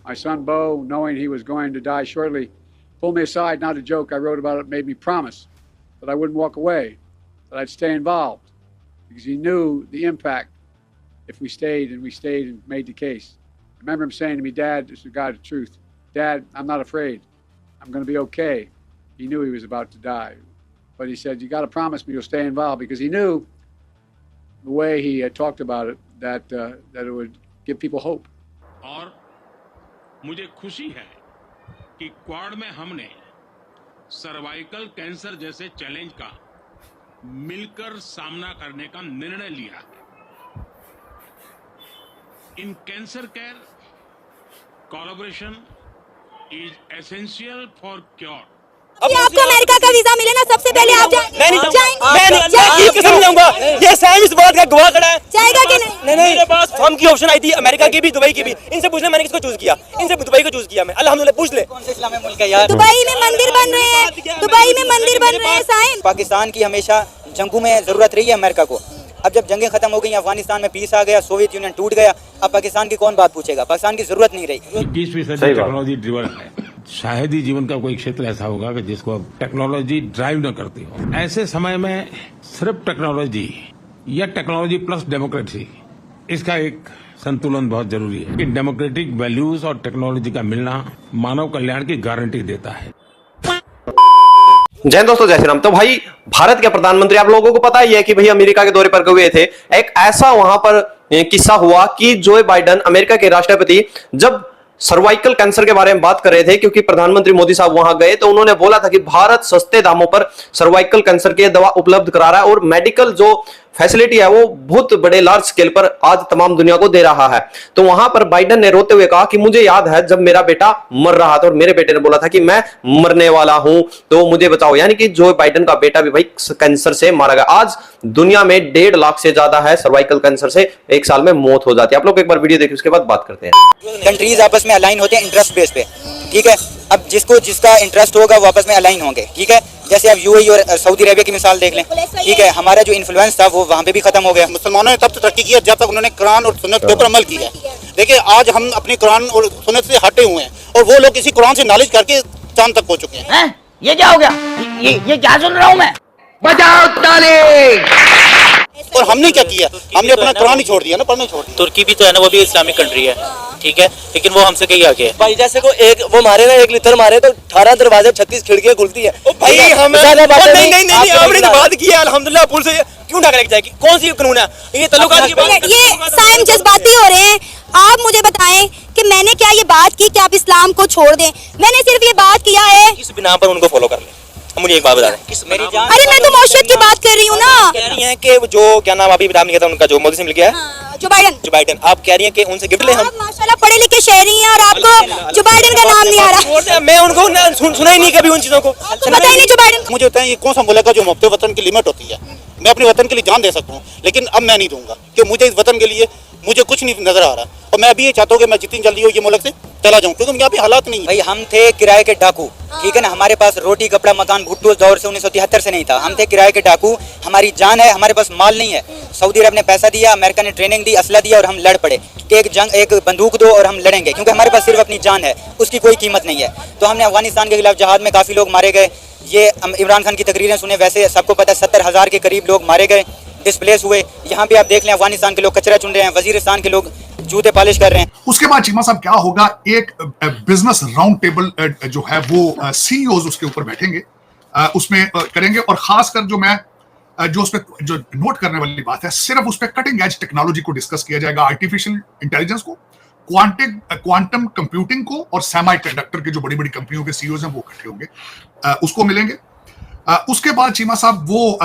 My son Bo, knowing he was going to die shortly, pulled me aside, not a joke. I wrote about it, made me promise that I wouldn't walk away, that I'd stay involved, because he knew the impact if we stayed and made the case. I remember him saying to me, Dad, this is God's truth, Dad, I'm not afraid. I'm going to be okay. He knew he was about to die. But he said, you got to promise me you'll stay involved, because he knew the way he talked about it, that it would give people hope. और मुझे खुशी है कि quad में हमने cervical cancer जैसे challenge का मिलकर सामना करने का निर्णय लिया है। इन cancer care collaboration is essential for cure. आपको अमेरिका का वीजा मिले ना, सबसे पहले आप मैं कसम जाऊंगा, ये सैम इस बात का गवाह खड़ा है। जाएगा कि नहीं? नहीं, मेरे पास फॉर्म की ऑप्शन आई थी, अमेरिका की भी, दुबई की भी। इनसे पूछ ले मैंने किसको चूज किया, इनसे दुबई को चूज किया मैं, अल्हम्दुलिल्लाह। पूछ ले कौन से इस्लामी मुल्क है यार। दुबई में मंदिर बन रहे हैं, दुबई में मंदिर बन रहे हैं साहिब। पाकिस्तान की हमेशा जंगों में जरूरत रही है अमेरिका को। अब जब जंगें खत्म हो गई, अफगानिस्तान में पीस आ गया, सोवियत यूनियन टूट गया, अब पाकिस्तान की कौन बात पूछेगा? पाकिस्तान की जरूरत नहीं रही। 21वीं सदी टेक्नोलॉजी ड्रिवन है। शायद ही जीवन का कोई क्षेत्र ऐसा होगा कि जिसको टेक्नोलॉजी ड्राइव न करती हो। ऐसे समय में सिर्फ टेक्नोलॉजी या टेक्नोलॉजी प्लस डेमोक्रेसी, इसका एक संतुलन बहुत जरूरी है कि डेमोक्रेटिक वैल्यूज और टेक्नोलॉजी का मिलना मानव कल्याण की गारंटी देता है। जय दोस्तों, जय श्री राम। तो भाई, भारत के प्रधानमंत्री, आप लोगों को पता ही है कि भाई अमेरिका के दौरे पर गए थे। एक ऐसा वहां पर किस्सा हुआ कि जो बाइडेन, अमेरिका के राष्ट्रपति, जब सर्वाइकल कैंसर के बारे में बात कर रहे थे, क्योंकि प्रधानमंत्री मोदी साहब वहां गए, तो उन्होंने बोला था कि भारत सस्ते दामों पर सर्वाइकल कैंसर की दवा उपलब्ध करा रहा है और मेडिकल जो फैसिलिटी है वो बहुत बड़े लार्ज स्केल पर आज तमाम दुनिया को दे रहा है। तो वहां पर बाइडेन ने रोते हुए कहा कि मुझे याद है जब मेरा बेटा मर रहा था और मेरे बेटे ने बोला था कि मैं मरने वाला हूं, तो मुझे बचाओ। यानी कि जो बाइडेन का बेटा भी भाई कैंसर से मारा गया। आज दुनिया में 1.5 लाख से ज्यादा है सर्वाइकल कैंसर से एक साल में मौत हो जाती है। आप लोग एक बार वीडियो देखिए, उसके बाद बात करते हैं। कंट्रीज आपस में अलाइन होते हैं इंटरेस्ट बेस पे, ठीक है। अब जिसको जिसका इंटरेस्ट होगा वो आपस में अलाइन होंगे, ठीक है। जैसे अब यूएई और सऊदी अरेबिया की मिसाल देख लें, ठीक है। हमारा जो इन्फ्लुएंस था वो वहाँ पे भी खत्म हो गया। मुसलमानों ने तब तक तरक्की किया जब तक उन्होंने कुरान और सुन्नत के ऊपर अमल किया। देखिए आज हम अपने कुरान और सुन्नत से हटे हुए हैं और वो लोग इसी कुरान से नॉलेज करके चांद तक पहुंच चुके हैं। ये क्या हो गया? ये क्या सुन रहा हूँ मैं? बजाओ ताली। और हमने क्या किया? हमने अपना कुरान ही छोड़ दिया ना, पढ़ना छोड़ दिया। तुर्की भी तो है ना, वो भी इस्लामिक कंट्री है, ठीक है, लेकिन वो हमसे कहीं आगे है। भाई जैसे को एक वो मारे ना, एक लिटर मारे तो 18 दरवाजे 36 खिड़कियां खुलती है। भाई हमें नहीं आपने तो बात की है, अल्हम्दुलिल्लाह। पुलिस क्यों ढाका लेके जाएगी? कौन सी कानून है ये? तल्लुकात की बात, ये साइम जज्बाती हो रहे हैं। आप मुझे बताएं कि मैंने क्या ये बात की कि आप इस्लाम को छोड़ दें? मैंने सिर्फ ये बात किया है, किस बिना पर उनको फॉलो कर ले। मुझे एक बात बता दें, मेरी जान, अरे मैं तो मौशियत की बात कर रही हूँ ना। कह रही हैं कि जो क्या नाम अभी नाम नहीं था उनका, जो मोदी से मिल गया है, जो बाइडेन, आप कह रही हैं कि उनसे गिफ्ट ले हम। माशाल्लाह पढ़े लिखे शहरी हैं और आपको जो बाइडेन का नाम नहीं आ रहा। मैं उनको सुना ही नहीं कभी उन चीजों को, पता ही नहीं जो बाइडेन। मुझे बताएं ये कौन सा मुल्क है जो मुफ्त वतन की लिमिट होती है? मैं अपने वतन के लिए जान दे सकता हूँ, लेकिन अब मैं नहीं दूंगा कि मुझे इस वतन के लिए मुझे कुछ नहीं नजर आ रहा। और मैं अभी ये चाहता हूँ कि मैं जितनी जल्दी हो ये मुल्क से चला जाऊँ, क्योंकि यहाँ पे हालात नहीं है। भाई हम थे किराए के डाकू, ठीक है ना। हमारे पास रोटी कपड़ा मकान भुट्टो दौर से 1973 से नहीं था। हम थे किराए के डाकू, हमारी जान है, हमारे पास माल नहीं है। सऊदी अरब ने पैसा दिया, अमेरिका ने ट्रेनिंग दी, असला दिया और हम लड़ पड़े कि एक बंदूक दो और हम लड़ेंगे, क्योंकि हमारे पास सिर्फ अपनी जान है, उसकी कोई कीमत नहीं है। तो हमने अफगानिस्तान के खिलाफ जहाद में काफ़ी लोग मारे गए। ये इमरान खान की तकरीरें सुने, वैसे सबको पता है 70,000 के करीब लोग मारे गए, डिस्प्लेस हुए। यहाँ पे आप देख लें अफगानिस्तान के लोग कचरा चुन रहे हैं, वजीरिस्तान के लोग जूते पॉलिश कर रहे हैं। उसके बाद चीमा साहब क्या होगा, एक बिजनेस राउंड टेबल जो है वो सीईओज उसके ऊपर बैठेंगे, उसमें करेंगे। और खासकर जो मैं जो उस पर जो नोट करने वाली बात है, सिर्फ उस पर कटिंग एज टेक्नोलॉजी को डिस्कस किया जाएगा, आर्टिफिशियल इंटेलिजेंस को, क्वांटम कंप्यूटिंग को और सेमीकंडक्टर के जो बड़ी बड़ी कंपनियों के सीईओज हैं वो इकट्ठे होंगे, उसको मिलेंगे। उसके बाद चीमा साहब वो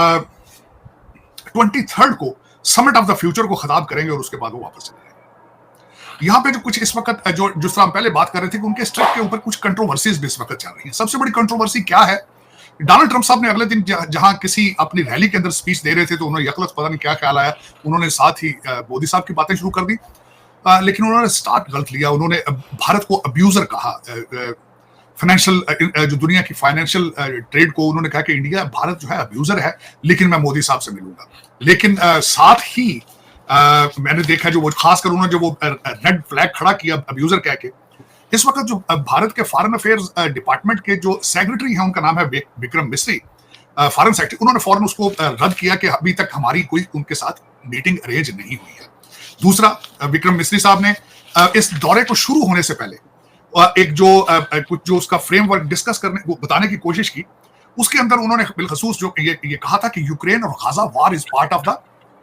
23rd को समिट ऑफ द फ्यूचर को खिताब करेंगे और उसके बाद वो वापस चले जाएंगे। यहाँ पे जो कुछ इस वक्त जो जिस तरह हम पहले बात कर रहे थे कि उनके स्ट्रिप के ऊपर कुछ कंट्रोवर्सीज भी इस वक्त चल रही हैं। सबसे बड़ी कंट्रोवर्सी क्या है? डोनाल्ड ट्रंप साहब ने अगले दिन जहां किसी अपनी रैली के अंदर स्पीच दे रहे थे तो उन्होंने यकलत पता नहीं क्या ख्याल आया, उन्होंने साथ ही मोदी साहब की बातें शुरू कर दी, लेकिन उन्होंने स्टार्ट गलत लिया। उन्होंने भारत को अब्यूजर कहा, फाइनेंशियल जो दुनिया की फाइनेंशियल ट्रेड को उन्होंने कहा कि इंडिया भारत जो है अब्यूजर है, लेकिन मैं मोदी साहब से मिलूंगा। लेकिन साथ ही मैंने देखा जो वो खासकर उन्होंने जो वो रेड फ्लैग खड़ा किया अब्यूजर कह के, इस वक्त जो भारत के फॉरेन अफेयर्स डिपार्टमेंट के जो सेक्रेटरी हैं, उनका नाम है विक्रम मिस्री, फॉरेन सेक्रेटरी, उन्होंने फौरन उसको रद्द किया कि अभी तक हमारी कोई उनके साथ मीटिंग अरेंज नहीं हुई है। दूसरा, विक्रम मिस्री साहब ने इस दौरे को शुरू होने से पहले एक जो उसका फ्रेमवर्क डिस्कस करने बताने की कोशिश की, उसके अंदर उन्होंने बिलखसूस जो ये कहा था कि यूक्रेन और Gaza war is part of the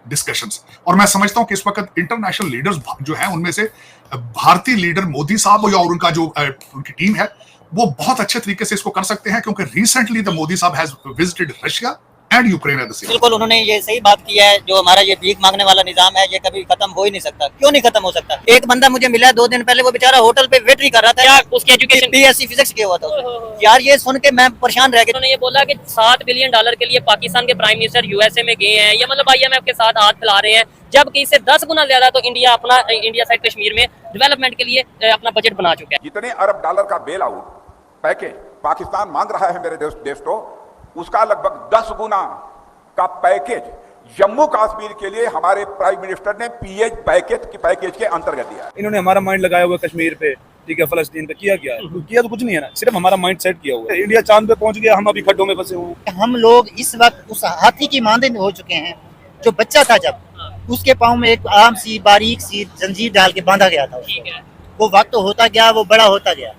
discussions. और मैं समझता हूं कि इस वक्त इंटरनेशनल लीडर्स जो हैं, उनमें से भारतीय लीडर मोदी साहब और उनका जो उनकी टीम है, वो बहुत अच्छे तरीके से इसको कर सकते हैं, क्योंकि रिसेंटली द मोदी साहब has visited Russia and Ukraine at the same. बिल्कुल, उन्होंने ये सही बात की है। जो हमारा ये भीख मांगने वाला निजाम है, ये कभी खत्म हो ही नहीं सकता। क्यों नहीं खत्म हो सकता? एक बंदा मुझे मिला 2 दिन पहले, वो बेचारा होटल पे वेटरी कर रहा था। क्या उसकी एजुकेशन BSc फिजिक्स किया हुआ था उसने। यार ये सुन के मैं परेशान रह गया। उन्होंने ये बोला कि $7 बिलियन के लिए पाकिस्तान के प्राइम मिनिस्टर USA में गए हैं, ये मतलब IMF के साथ हाथ फैला रहे हैं, जबकि इससे 10 गुना ज्यादा तो इंडिया साइड कश्मीर में डेवलपमेंट के लिए अपना बजट बना चुका है। जितने अरब डॉलर का बेल आउट पैकेज पाकिस्तान मांग रहा है मेरे देश को, उसका लगभग 10 गुना का पैकेज जम्मू कश्मीर के लिए हमारे प्राइम मिनिस्टर ने पैकेज के अंतर्गत दिया। इन्होंने हमारा माइंड लगाया हुआ कश्मीर पे, ठीक है, फलस्तीन पे किया किया तो कुछ नहीं है ना, सिर्फ हमारा माइंड सेट किया हुआ है। इंडिया चांद पे पहुंच गया, हम अभी खड्डों में फंसे हुए हैं। हम लोग इस वक्त उस हाथी की मांदे हो चुके हैं। जो बच्चा था, जब उसके पाँव में एक आम सी बारीक सी जंजीर डाल के बांधा गया था, वो वक्त होता गया, वो बड़ा होता गया।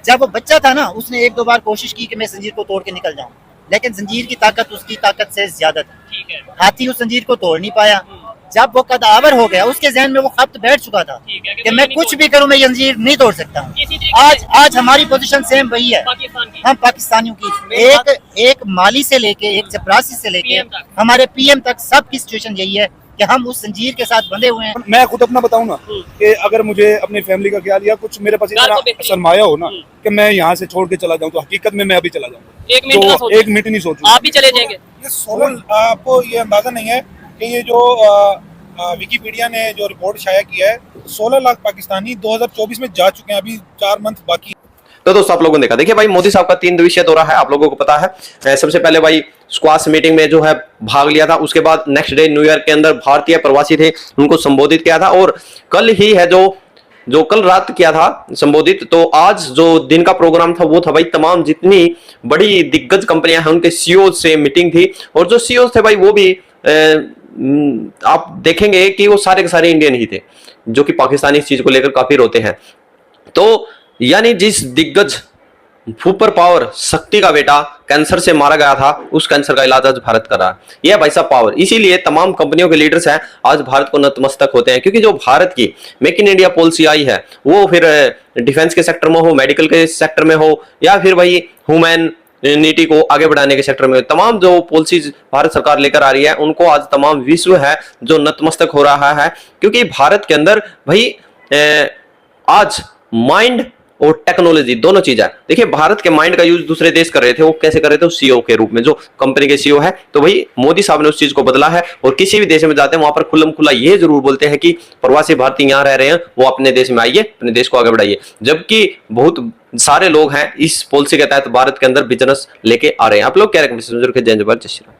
जब वो बच्चा था ना, उसने 1-2 बार कोशिश की कि मैं जंजीर को तोड़ के निकल जाऊं, लेकिन जंजीर की ताकत उसकी ताकत से ज्यादा थी। हाथी उस जंजीर को तोड़ नहीं पाया। जब वो कदावर हो गया, उसके जहन में वो खप्त बैठ चुका था कि मैं कुछ भी करूं, मैं जंजीर नहीं तोड़ सकता। आज हमारी पोजीशन सेम वही है। हम पाकिस्तानियों की एक माली से लेके, एक चपरासी से लेके हमारे PM तक सबकी सिचुएशन यही है कि हम उस जंजीर के साथ बंधे हुए हैं। मैं खुद अपना बताऊं ना, कि अगर मुझे अपनी फैमिली का ख्याल या कुछ मेरे पास इतना सरमाया हो ना कि मैं यहाँ से छोड़ के चला जाऊं, तो हकीकत में मैं अभी चला जाऊंगा। 1 मिनट नहीं सोचूं, आप भी चले जाएंगे। ये 16, आपको ये अंदाजा नहीं है कि ये जो विकिपीडिया ने जो रिपोर्ट शाया किया है, 16 लाख पाकिस्तानी 2024 में जा चुके हैं, अभी 4 मंथ बाकी। तो दोस्तों, आप लोगों ने देखा, देखिए भाई, मोदी साहब का 3 दिवसीय दौरा है, आप लोगों को पता है। सबसे पहले भाई स्क्वाश मीटिंग में जो है भाग लिया था, उसके बाद नेक्स्ट डे न्यूयॉर्क के अंदर भारतीय प्रवासी थे, उनको संबोधित किया था, और कल ही है जो कल रात किया था संबोधित। तो आज जो दिन का प्रोग्राम था, वो था भाई तमाम जितनी बड़ी दिग्गज कंपनियां हैं, उनके CEO से मीटिंग थी, और जो CEO थे भाई, वो भी आप देखेंगे कि वो सारे के सारे इंडियन ही थे, जो कि पाकिस्तानी इस चीज को लेकर काफी रोते हैं। तो यानी जिस दिग्गज सुपर पावर शक्ति का बेटा कैंसर से मारा गया था, उस कैंसर का इलाज आज भारत कर रहा है। यह भाई साहब पावर, इसीलिए तमाम कंपनियों के लीडर्स हैं, आज भारत को नतमस्तक होते हैं, क्योंकि जो भारत की मेक इन इंडिया पॉलिसी आई है, वो फिर डिफेंस के सेक्टर में हो, मेडिकल के सेक्टर में हो, या फिर भाई ह्यूमैनिटी को आगे बढ़ाने के सेक्टर में, तमाम जो पॉलिसीज भारत सरकार लेकर आ रही है, उनको आज तमाम विश्व है जो नतमस्तक हो रहा है। क्योंकि भारत के अंदर भाई आज माइंड और टेक्नोलॉजी दोनों चीज है। देखिए, भारत के माइंड का यूज दूसरे देश कर रहे थे, वो कैसे कर रहे थे? CEO के रूप में, जो कंपनी के CEO है। तो भाई मोदी साहब ने उस चीज को बदला है, और किसी भी देश में जाते हैं वहां पर खुल्लम खुल्ला ये जरूर बोलते हैं कि प्रवासी भारतीय यहाँ रह रहे हैं, वो अपने देश में आइए, अपने देश को आगे बढ़ाइए। जबकि बहुत सारे लोग हैं इस पॉलिसी के तहत भारत के अंदर बिजनेस लेके आ रहे हैं। आप लोग क्या रखें? जय जवान जय श्री राम।